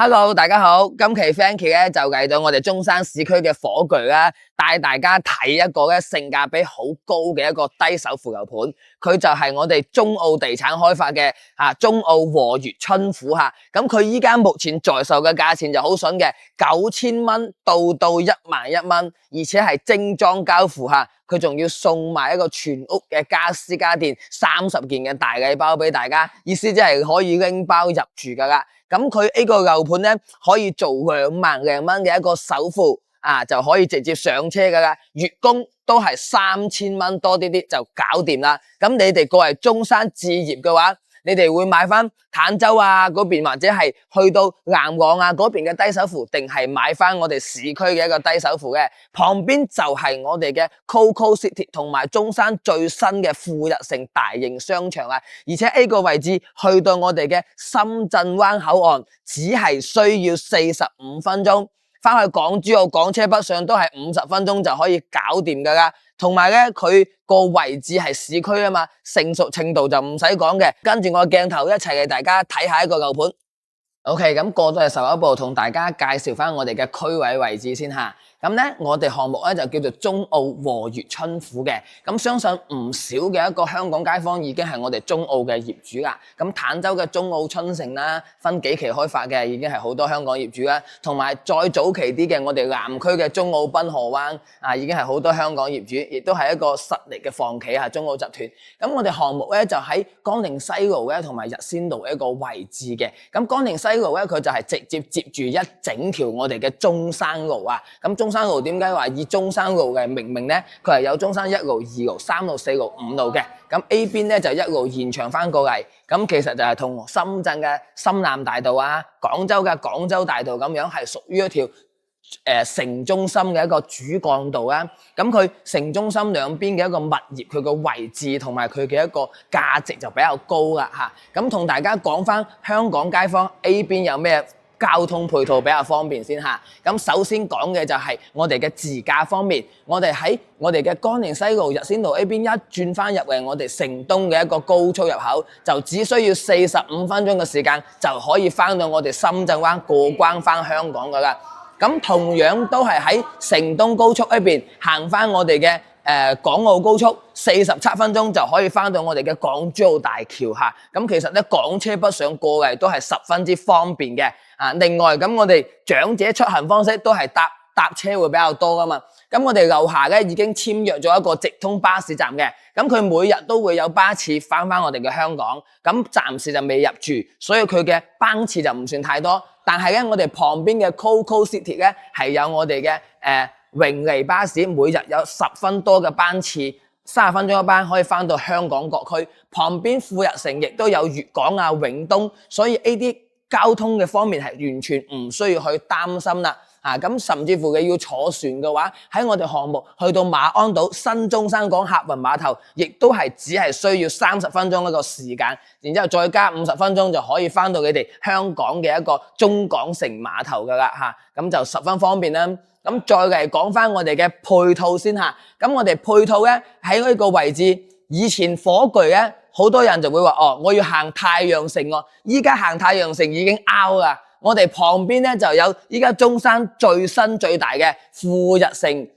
Hello，大家好，今期 Frankie 咧就嚟到我哋中山市區嘅火炬啦，帶大家睇一個咧性價比好高嘅一個低首付樓盤，佢就係我哋中澳地產開發嘅中澳和悦春府吓，咁佢依家目前在售嘅價錢就好筍嘅，9000蚊到11000蚊，而且係精裝交付吓。佢仲要送埋一個全屋嘅家私家電30件嘅大禮包俾大家，意思即係可以拎包入住噶啦。咁佢呢個樓盤咧可以做2萬零蚊嘅一個首付就可以直接上車噶啦，月供都係3000蚊多啲就搞掂啦。咁你哋過嚟中山置業嘅話，你哋會買翻坦洲嗰邊，或者係去到南港嗰邊嘅低首付，定係買翻我哋市區嘅一個低首付嘅？旁邊就係我哋嘅 Coco City 同埋中山最新嘅富日城大型商場啦，而且呢個位置去到我哋嘅深圳灣口岸，只係需要45分鐘。翻去港珠澳港車北上都係50分鐘就可以搞掂噶啦，同埋咧佢個位置係市區啊嘛，成熟程度就唔使講嘅。跟住我鏡頭一齊嚟大家睇下一個樓盤。OK， 咁過到去11步，同大家介紹翻我哋嘅區位置先吓。咁咧，我哋項目咧就叫做中澳和悦春府嘅。咁相信唔少嘅一個香港街坊已經係我哋中澳嘅業主啦。咁坦洲嘅中澳春城啦，分幾期開發嘅，已經係好多香港業主啦。同埋再早期啲嘅，我哋南區嘅中澳濱河灣已經係好多香港業主，亦都係一個實力嘅房企中澳集團。咁我哋項目咧就喺江寧西路咧同埋日仙路一個位置嘅。咁江寧西路咧佢就係直接接住一整條我哋嘅中山路咁中山路點解話以中山路嘅命名咧？佢係有中山1路、2路、3路、4路、5路嘅。咁 A 邊咧就一路延長翻過嚟。咁其實就係同深圳嘅深南大道廣州嘅廣州大道咁樣，係屬於一條城中心嘅一個主幹道啦。咁佢城中心兩邊嘅一個物業，佢個位置同埋佢嘅一個價值就比較高啦吓。咁同大家講翻香港街坊 A 邊有咩交通配套比較方便先吓。咁首先講嘅就係我哋嘅自駕方面，我哋喺我哋嘅江寧西路、日仙路 A 邊一轉翻入嚟我哋城東嘅一個高速入口，就只需要45分鐘嘅時間就可以翻到我哋深圳灣過關翻香港噶啦。咁同樣都係喺城東高速呢邊行翻我哋嘅港澳高速，47分鐘就可以翻到我哋嘅港珠澳大橋下。咁其實咧港車北上過嚟都係十分之方便嘅。另外咁我哋長者出行方式都係搭車會比較多噶嘛。咁我哋樓下咧已經簽約咗一個直通巴士站嘅，咁佢每日都會有班次翻我哋嘅香港，咁暫時就未入住，所以佢嘅班次就唔算太多。但係咧我哋旁邊嘅 Coco City 咧係有我哋嘅榮利巴士，每日有10分多嘅班次，30分鐘一班可以翻到香港各區。旁邊富日城亦都有粵港永東，所以呢啲交通嘅方面係完全唔需要去擔心啦。咁甚至乎你要坐船嘅話，喺我哋項目去到馬鞍島新中山港客運碼頭，亦都係只係需要30分鐘一個時間，然之後再加50分鐘就可以翻到你哋香港嘅一個中港城碼頭噶啦咁就十分方便啦。咁再嚟講翻我哋嘅配套先吓，咁我哋配套咧喺呢個位置，以前火炬咧好多人就會話我要行太陽城依家行太陽城已經 out 啦。我哋旁邊咧就有依家中山最新最大嘅富日城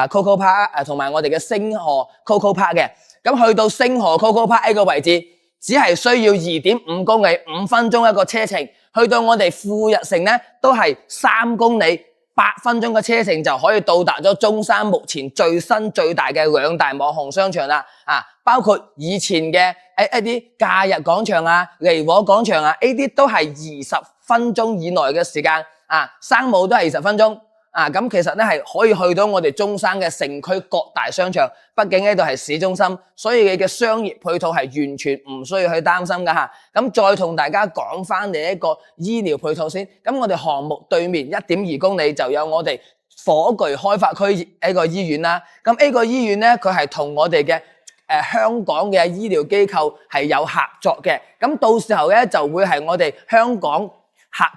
Coco Park 同埋我哋嘅星河 Coco Park 嘅。咁去到星河 Coco Park 呢個位置，只係需要2.5公里，5分鐘一個車程。去到我哋富日城咧，都係3公里，8分鐘嘅車程就可以到達咗中山目前最新最大嘅2大網紅商場啦。包括以前嘅一啲假日廣場離火廣場呢啲都係20分鐘以內嘅時間生舞都係20分鐘咁其實咧係可以去到我哋中山嘅城區各大商場，畢竟呢度係市中心，所以你嘅商業配套係完全唔需要去擔心噶咁再同大家講翻你一個醫療配套先，咁我哋項目對面1.2公里就有我哋火炬開發區一個醫院啦。咁呢個醫院咧佢係同我哋嘅香港嘅醫療機構係有合作嘅，咁到時候咧就會係我哋香港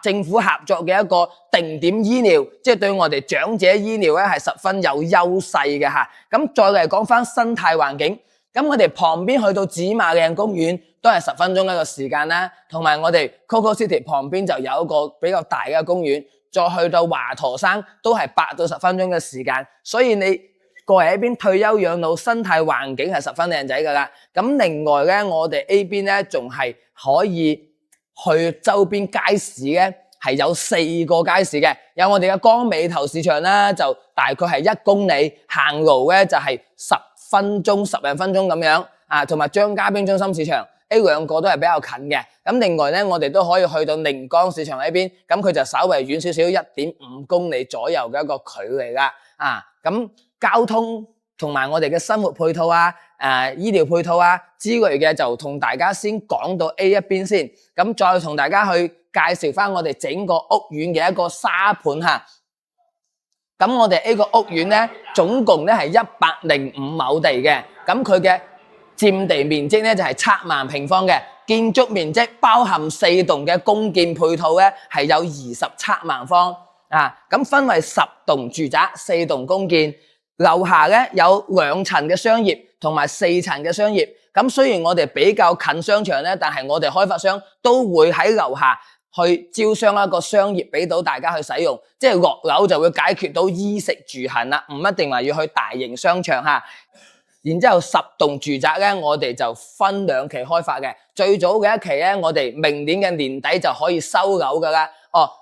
政府合作嘅一個定點醫療，即係對我哋長者醫療咧係十分有優勢嘅咁再嚟講翻生態環境，咁我哋旁邊去到紫馬嶺公園都係10分鐘一個時間啦，同埋我哋 Coco City 旁邊就有一個比較大嘅公園，再去到華佗山都係8到10分鐘嘅時間，所以你過嚟呢邊退休養老，生態環境係十分靚仔噶啦。咁另外咧，我哋 A 邊咧仲係可以去周邊街市咧，係有4個街市嘅。有我哋嘅江尾頭市場啦，就大概係1公里，行路咧就係10分鐘、10零分鐘咁樣啊。同埋張家邊中心市場呢兩個都係比較近嘅。咁另外咧，我哋都可以去到寧江市場呢邊，咁佢就稍微遠少少，1.5公里左右嘅一個距離啦。啊，咁交通同埋我哋嘅生活配套啊、醫療配套啊之類嘅，就同大家先講到 A 一邊先，咁再同大家去介紹翻我哋整個屋苑嘅一個沙盤嚇。咁我哋呢個屋苑咧，總共咧係105畝地嘅，咁佢嘅佔地面積咧就係7萬平方嘅，建築面積包含4棟嘅公建配套咧係有27萬方啊，咁分為10棟住宅、4棟公建。樓下咧有2層嘅商業同埋4層嘅商業，咁雖然我哋比較近商場咧，但係我哋開發商都會喺樓下去招商一個商業俾到大家去使用，即係落樓就會解決到衣食住行啦，唔一定話要去大型商場嚇。然之後10棟住宅咧，我哋就分2期開發嘅，最早嘅一期咧，我哋明年嘅年底就可以收樓噶啦。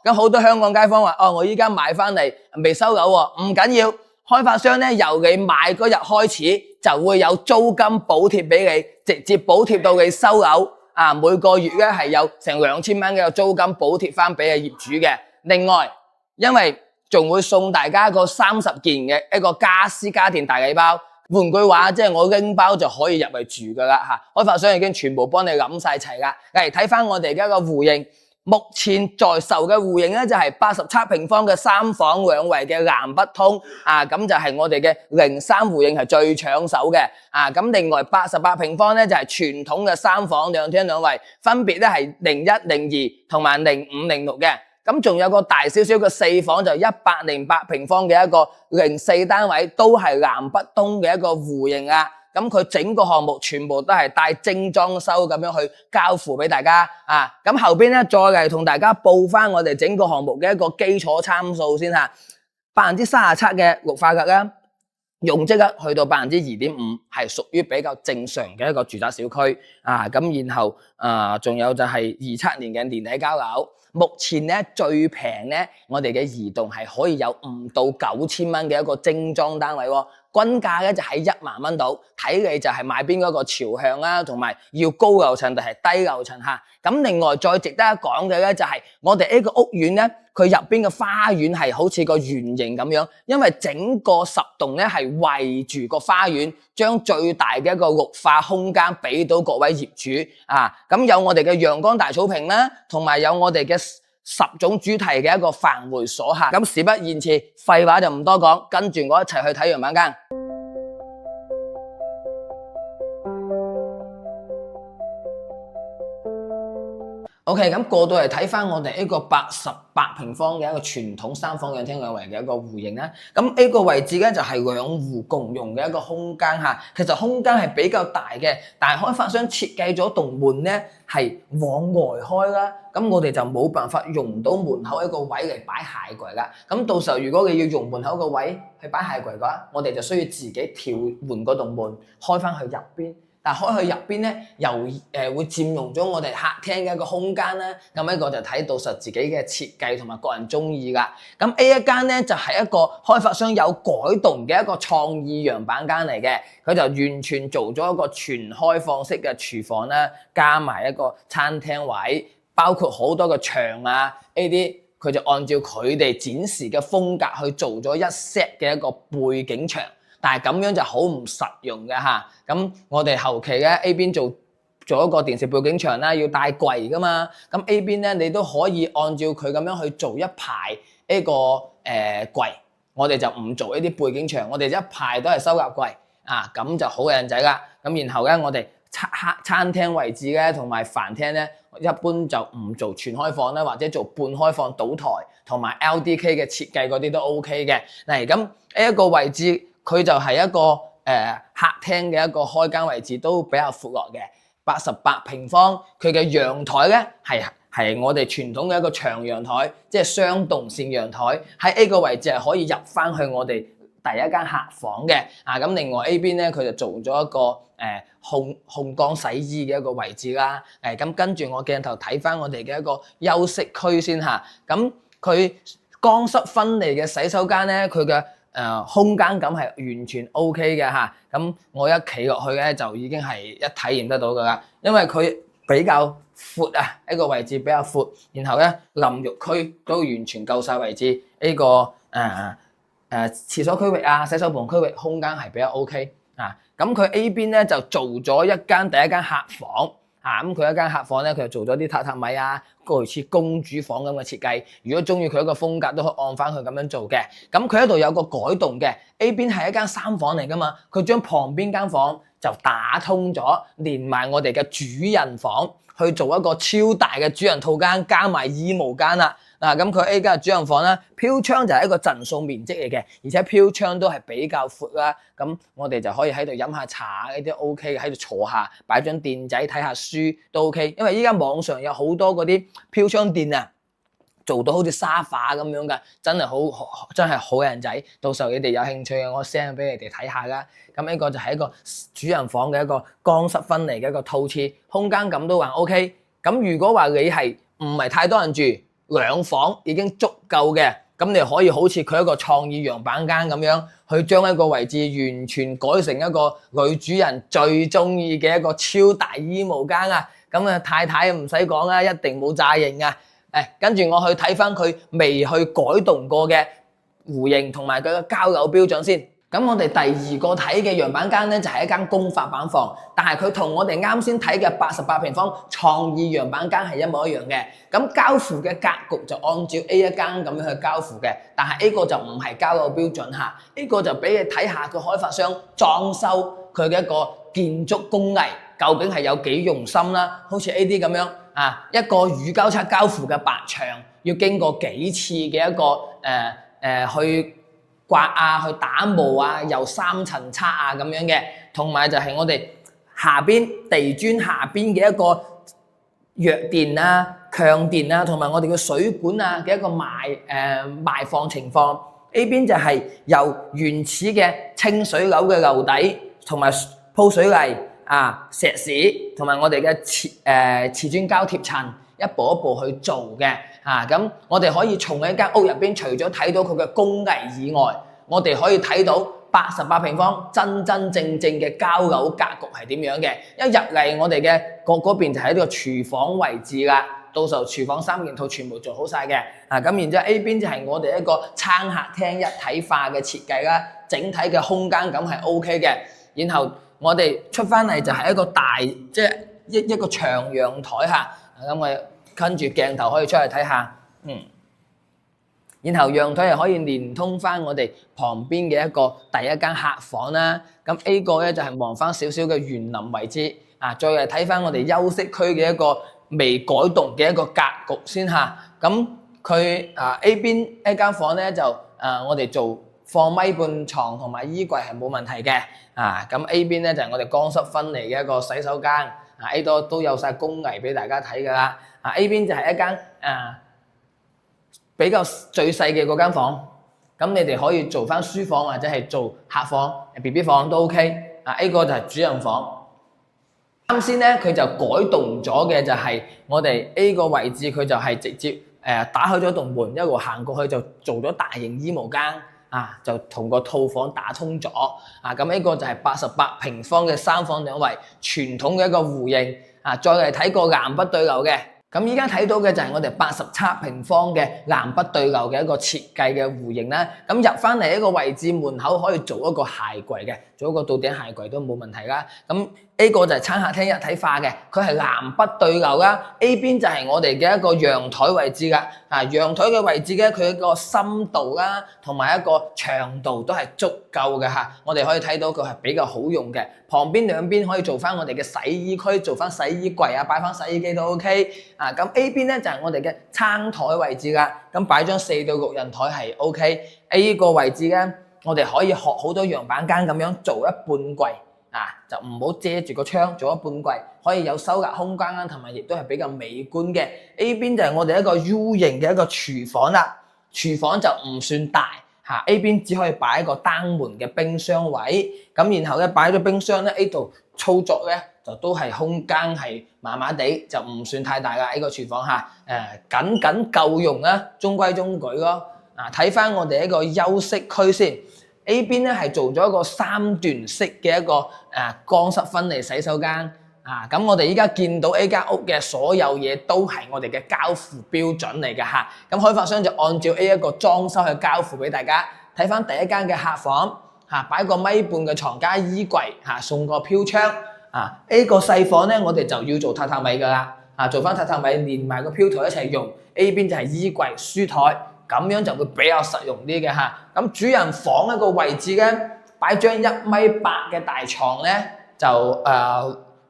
咁好多香港街坊話，我依家買翻嚟未收樓喎，唔緊要。開發商咧由你買嗰日開始就會有租金補貼俾你，直接補貼到你收樓啊！每個月咧係有成2000蚊嘅租金補貼翻俾業主嘅。另外，因為仲會送大家個30件嘅一個家私家電大禮包，換句話即係我拎包就可以入去住噶啦嚇。開發商已經全部幫你諗晒齊啦。嚟睇翻我哋嘅一個戶型。目前在售嘅戶型咧就係87平方嘅3房2衛嘅南北通啊，咁就係我哋嘅03戶型係最搶手嘅啊。咁另外88平方咧就係傳統嘅3房2廳2衛，分別咧係01、02同埋05、06嘅。咁仲有個大少少嘅4房就108平方嘅一個04單位，都係南北通嘅一個戶型啊。咁佢整個項目全部都係帶精裝修咁樣去交付俾大家啊！咁後邊咧再嚟同大家報翻我哋整個項目嘅一個基礎參數先嚇，37%嘅綠化率啦，容積率去到2.5%，係屬於比較正常嘅一個住宅小區啊！咁然後仲有就係27年嘅年底交樓，目前咧最平咧，我哋嘅移動係可以有5到9000蚊嘅一個精裝單位喎。均價咧就喺1萬蚊度，睇你就係買邊嗰個朝向啦，同埋要高樓層定係低樓層嚇。咁另外再值得一講嘅咧就係我哋呢個屋苑咧，佢入邊嘅花園係好似個圓形咁樣，因為整個10棟咧係圍住個花園，將最大嘅一個綠化空間俾到各位業主啊。咁有我哋嘅陽光大草坪啦，同埋有我哋嘅10種主題嘅一個範圍所限。咁事不宜遲，廢話就唔多講，跟住我一齊去睇樣板間。OK， 咁過到嚟睇翻我哋呢個88平方嘅一個傳統3房2廳2衛嘅一個戶型啦。咁呢個位置咧就係2戶共用嘅一個空間嚇。其實空間係比較大嘅，但係開發商設計咗棟門咧係往外開啦。咁我哋就冇辦法用到門口一個位嚟擺鞋櫃啦。咁到時候如果你要用門口個位去擺鞋櫃嘅話，我哋就需要自己調換嗰棟門開翻去入邊。但開去入邊咧，又會佔用咗我哋客廳嘅一個空間啦。咁呢個就睇到實自己嘅設計同埋個人中意噶。咁 A 一間咧就係一個開發商有改動嘅一個創意樣板間嚟嘅，佢就完全做咗一個全開放式嘅廚房啦，加埋一個餐廳位，包括好多個牆啊呢啲，佢就按照佢哋展示嘅風格去做咗一 set 嘅一個背景牆。但係咁樣就好唔實用嘅嚇，咁我哋後期咧 A 邊做一個電視背景牆啦，要帶櫃噶嘛，咁 A 邊咧你都可以按照佢咁樣去做一排呢個櫃，我哋就唔做呢啲背景牆，我哋一排都係收納櫃啊，咁就好靚仔啦。咁然後咧我哋餐廳位置咧同埋飯廳咧，一般就唔做全開放啦，或者做半開放賭台同埋 LDK 嘅設計嗰啲都 OK 嘅。嗱咁呢一個位置。佢就係一個客廳嘅一個開間位置都比較闊落嘅，88平方。佢嘅陽台咧係我哋傳統嘅一個長陽台，即係雙動線陽台。喺 A 個位置係可以入翻去我哋第一間客房嘅。咁另外 A 邊咧佢就做咗一個控缸洗衣嘅一個位置啦。咁跟住我鏡頭睇翻我哋嘅一個休息區先嚇。咁佢乾濕分離嘅洗手間咧，佢嘅空間感係完全 OK 嘅嚇。咁我一企落去咧就已經係一體驗得到噶啦，因為佢比較闊啊，一個位置比較闊，然後咧淋浴區都完全夠晒位置。呢個廁所區域啊、洗手盆區域空間係比較 OK 啊。咁佢 A 邊咧就做咗第一間客房。咁佢一間客房咧，佢就做咗啲榻榻米啊，類似公主房咁嘅設計。如果中意佢一個風格，都可以按翻佢咁樣做嘅。咁佢喺度有個改動嘅 ，A 邊係一間3房嚟噶嘛，佢將旁邊間房就打通咗，連埋我哋嘅主人房去做一個超大嘅主人套間，加埋衣帽間啦。咁佢 A 間主人房啦，飄窗就係一個陣數面積嚟嘅，而且飄窗都係比較闊啦。咁我哋就可以喺度飲下茶呢啲 OK 嘅，喺度坐下擺張墊仔睇下書都 OK。因為依家網上有好多嗰啲飄窗墊啊，做到好似沙發咁樣噶，真係好靚仔。到時候你哋有興趣嘅，我 send 俾你哋睇下啦。咁呢個就係一個主人房嘅一個乾濕分離嘅一個套廁，空間感都還 OK。咁如果話你係唔係太多人住，2房已經足夠嘅，咁你可以好似佢一個創意樣板間咁樣，去將一個位置完全改成一個女主人最中意嘅一個超大衣帽間啊！咁太太唔使講啦，一定冇炸型啊！跟住我去睇翻佢未去改動過嘅弧形同埋佢嘅交樓標準先。咁我哋第二個睇嘅樣板間咧就係一間公法板房，但係佢同我哋啱先睇嘅88平方創意樣板間係一模一樣嘅。咁交付嘅格局就按照 A 一間咁樣去交付嘅，但係 A 個就唔係交樓標準嚇，A 個就俾你睇下佢開發商裝修佢嘅一個建築工藝究竟係有幾用心啦。好似 A 啲咁樣一個乳膠漆交付嘅白牆，要經過幾次嘅一個去刮啊，去打磨啊，又3層漆啊咁樣嘅，同埋就係我哋下邊地磚下邊嘅一個弱電啊、強電啊，同埋我哋嘅水管啊嘅一個埋放情況。A 邊就係由原始嘅清水樓嘅樓底，同埋鋪水泥石屎，同埋我哋嘅瓷磚膠貼層，一步一步去做嘅。咁我哋可以從一間屋入邊，除咗睇到佢嘅工藝以外，我哋可以睇到88平方真正嘅交樓格局係點樣嘅。一入嚟我哋嘅嗰邊就喺呢個廚房位置啦，到時候廚房3件套全部做好晒嘅。咁然之後 A 邊就係我哋一個餐客廳一體化嘅設計啦，整體嘅空間感係 OK 嘅。然後我哋出翻嚟就係一個大，即係一個長陽台嚇。咁我跟住鏡頭可以出去睇下，然後陽台又可以連通翻我哋旁邊嘅一個第一間客房啦。咁 A 個咧就係望翻少少嘅園林位置，再嚟睇翻我哋休息區嘅一個未改動嘅一個格局先嚇。咁佢A 邊一間房咧就我哋做放米半床同埋衣櫃係冇問題嘅。咁 A 邊咧就係我哋乾濕分離嘅一個洗手間。A 度都有晒工藝俾大家睇㗎啦。A 邊就係一間比較最細嘅嗰間房，咁你哋可以做翻書房或者係做客房、BB 房都 OK。A 個就係主人房。啱先咧佢就改動咗嘅就係我哋 A 個位置，佢就係直接打開咗棟門，一路行過去就做咗大型衣帽間。就同個套房打通咗。咁呢個就係88平方嘅3房2衛傳統嘅一個弧形。再嚟睇個南北對流嘅。咁依家睇到嘅就係我哋87平方嘅南北對流嘅一個設計嘅弧形啦。咁入翻嚟一個位置門口可以做一個鞋櫃嘅，做一個到頂鞋櫃都冇問題啦。咁 A 個就係餐客廳一體化嘅，佢係南北對流啦。A 邊就係我哋嘅一個陽台位置噶。陽台嘅位置咧，佢一個深度啦，同埋一個長度都係足夠嘅嚇。我哋可以睇到佢係比較好用嘅。旁邊兩邊可以做翻我哋嘅洗衣區，做翻洗衣櫃擺翻洗衣機都 OK。咁 A 邊咧就係我哋嘅餐台位置啦。咁擺張4到6人台係 OK。A 個位置咧，我哋可以學好多樣板間咁樣做一半櫃啊，就唔好遮住個窗，做一半櫃，可以有收納空間啦，同埋亦都係比較美觀嘅。A 邊就係我哋一個 U 型嘅一個廚房啦，廚房就唔算大嚇，A 邊只可以擺一個單門嘅冰箱位，咁然後咧擺咗冰箱咧 A 度操作咧就都係空間係麻麻地，就唔算太大㗎呢個廚房嚇，僅僅夠用啦，中規中矩咯。睇翻我哋一個休息區先 ，A 邊咧係做咗一個3段式嘅一個乾濕分離洗手間。咁我哋依家見到呢間屋嘅所有嘢都係我哋嘅交付標準嚟嘅嚇。咁開發商就按照呢一個裝修去交付俾大家。睇翻第一間嘅客房擺個米半嘅床加衣櫃送個飄窗。呢個細房咧，我哋就要做榻榻米噶啦。做翻榻榻米連埋個飄台一齊用。A 邊就係衣櫃、書台，咁樣就會比較實用啲嘅嚇。咁主人房一個位置咧，擺張1.8米嘅大床咧，就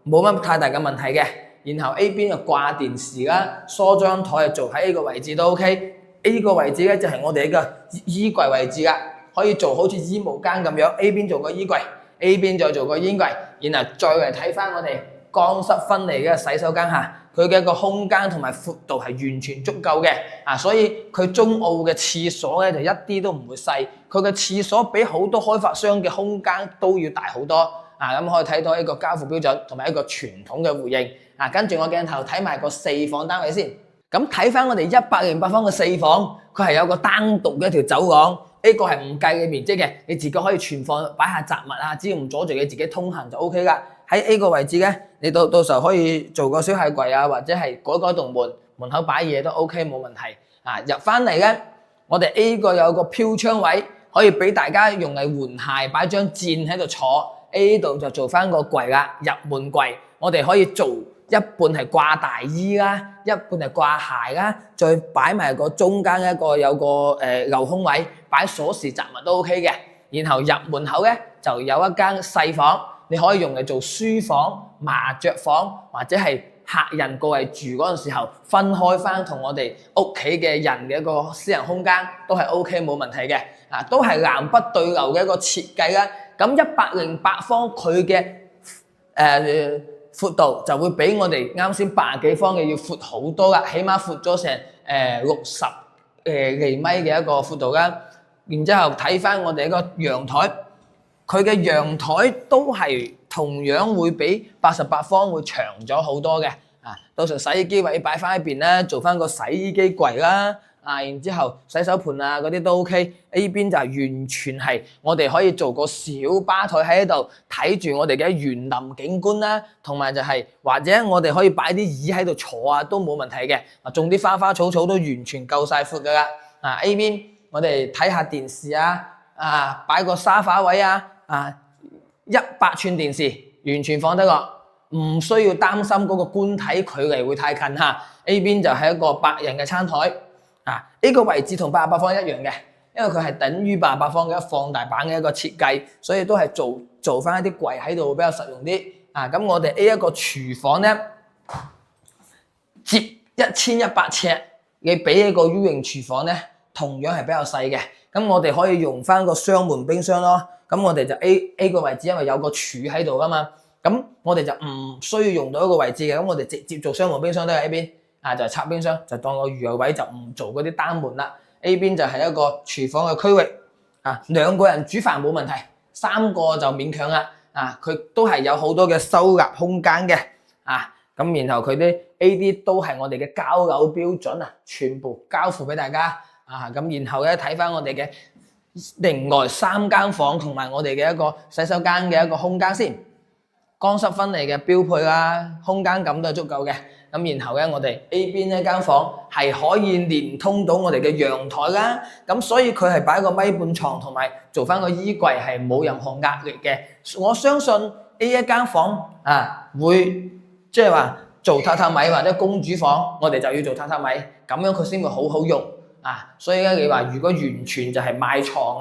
冇乜太大嘅問題嘅，然後 A 邊就掛電視啦，梳妝台做喺呢個位置都 OK。呢個位置咧就係我哋一個衣櫃位置啦，可以做好似衣帽間咁樣。A 邊做個衣櫃 ，A 邊再做個衣櫃，然後再嚟睇翻我哋乾濕分離嘅洗手間嚇，佢嘅一個空間同埋闊度係完全足夠嘅。所以佢中澳嘅廁所咧就一啲都唔會細，佢嘅廁所比好多開發商嘅空間都要大好多。咁可以睇到一個交付標準同埋一個傳統嘅回應。跟住我鏡頭睇埋個4房單位先。咁睇翻我哋108方嘅4房，佢係有個單獨嘅一條走廊，呢個係唔計嘅面積嘅，你自己可以存放擺下雜物只要唔阻住你自己通行就 OK 噶。喺呢個位置咧，你到時候可以做個小鞋櫃或者係改棟門口擺嘢都 OK 冇問題。入翻嚟咧，我哋 A 個有個飄窗位，可以俾大家用嚟換鞋，擺張墊喺度坐。A 度就做翻個櫃啦，入門櫃，我哋可以做一半係掛大衣啦，一半係掛鞋啦，再擺埋個中間一個有個鏤空位，擺鎖匙雜物都 OK 嘅。然後入門口咧就有一間細房，你可以用嚟做書房、麻雀房或者係客人過嚟住嗰陣時候分開翻同我哋屋企嘅人嘅一個私人空間都係 OK 冇問題嘅。都係南北對流嘅一個設計啦。咁108方佢嘅闊度就會比我哋啱先80幾方嘅要闊好多啦，起碼闊咗成60厘米嘅一個闊度啦。然之後睇翻我哋一個陽台，佢嘅陽台都係同樣會比88方會長咗好多嘅。到時洗衣機位擺翻一邊咧，做翻個洗衣機櫃啦。然之後洗手盆嗰啲都 OK。A 邊就係完全係我哋可以做個小吧台喺度睇住我哋嘅園林景觀啦，同埋就係或者我哋可以擺啲椅喺度坐都冇問題嘅。種啲花花草草都完全夠晒闊噶啦。A 邊我哋睇下電視擺個沙發位100寸電視完全放得落，唔需要擔心嗰個觀體距離會太近A 邊就係一個8人嘅餐台。呢個位置同88方一樣嘅，因為佢係等於88方嘅放大版嘅一個設計，所以都係做翻一啲櫃喺度比較實用啲。咁我哋呢一個廚房咧，接1100尺，你比一個 U 型廚房咧，同樣係比較細嘅。咁我哋可以用翻個雙門冰箱咯。咁我哋就 A 個位置，因為有個柱喺度噶嘛，咁我哋就唔需要用到一個位置嘅，咁我哋直接做雙門冰箱都係 A 邊。就係插冰箱，就當個預油位，就唔做嗰啲單門啦。A 邊就係一個廚房嘅區域，2個人煮飯冇問題，3個就勉強啦。佢都係有好多嘅收納空間嘅。咁然後佢啲 A 啲都係我哋嘅交樓標準全部交付俾大家。咁然後咧睇翻我哋嘅另外3間房同埋我哋嘅一個洗手間嘅一個空間先，乾濕分離嘅標配啦，空間感都係足夠嘅。咁然後咧，我哋 A 邊一間房係可以連通到我哋嘅陽台啦，咁所以佢係擺個米半床同埋做翻個衣櫃係冇任何壓力嘅。我相信 A 一間房會即係話做榻榻米或者公主房，我哋就要做榻榻米，咁樣佢先會好好用所以咧，你話如果完全就係買床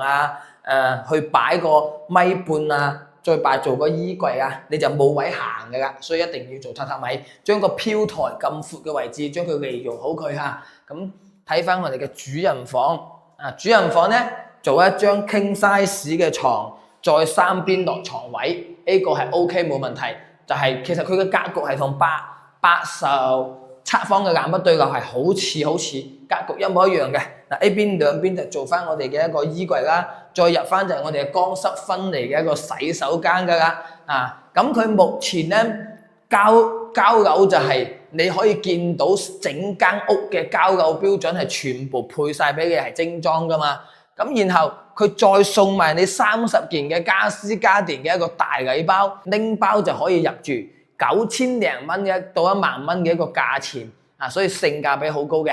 去擺個米半再做個衣櫃你就冇位行㗎啦，所以一定要做榻榻米，將個飄台咁闊嘅位置，將佢利用好佢咁睇翻我哋嘅主人房主人房咧做一張 king size 嘅床，再三邊落床位，呢個係 OK 冇問題。就係其實佢嘅格局係同87方嘅南北對流係好似，格局一模一樣嘅。嗱，呢邊兩邊就做翻我哋嘅一個衣櫃啦，再入翻就係我哋嘅乾濕分離嘅一個洗手間噶啦。咁佢目前咧交樓就係你可以見到整間屋嘅交樓標準係全部配晒俾你係精裝噶嘛。咁然後佢再送埋你30件嘅家私家電嘅一個大禮包，拎包就可以入住9000零蚊到1萬蚊嘅一個價錢啊，所以性價比好高嘅。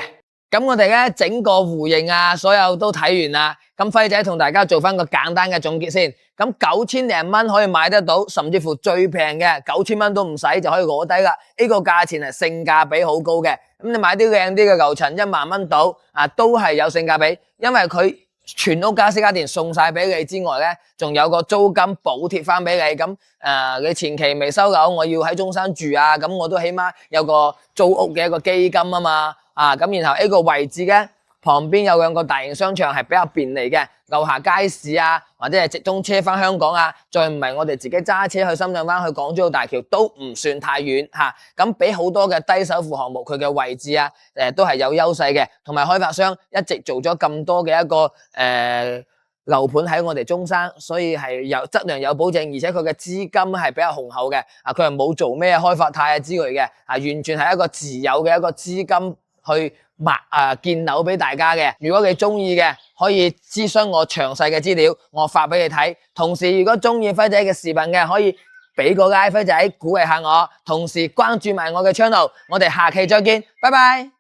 咁我哋咧整個弧形啊，所有都睇完啦。咁輝仔同大家做翻個簡單嘅總結先。咁9000零蚊可以買得到，甚至乎最平嘅9000蚊都唔使就可以攞低啦。呢個價錢係性價比好高嘅。咁你買啲靚啲嘅樓層1萬蚊到啊，都係有性價比，因為佢全屋家私家電送晒俾你之外咧，仲有個租金補貼翻俾你。咁你前期未收樓，我要喺中山住啊，咁我都起碼有個租屋嘅一個基金啊嘛。咁然後呢個位置咧，旁邊有2個大型商場係比較便利嘅，樓下街市啊，或者係直通車翻香港啊，再唔係我哋自己揸車去深圳灣去港珠澳大橋都唔算太遠嚇。咁比好多嘅低首付項目，佢嘅位置啊，都係有優勢嘅，同埋開發商一直做咗咁多嘅一個樓盤喺我哋中山，所以係有質量有保證，而且佢嘅資金係比較雄厚嘅。佢係冇做咩開發貸之類嘅，完全係一個自有嘅一個資金去建樓俾大家嘅。如果你中意嘅，可以諮詢我詳細嘅資料，我發俾你睇。同時，如果中意輝仔嘅視頻嘅，可以俾個 like輝仔鼓勵下我，同時關注埋我嘅 channel。我哋下期再見，拜拜。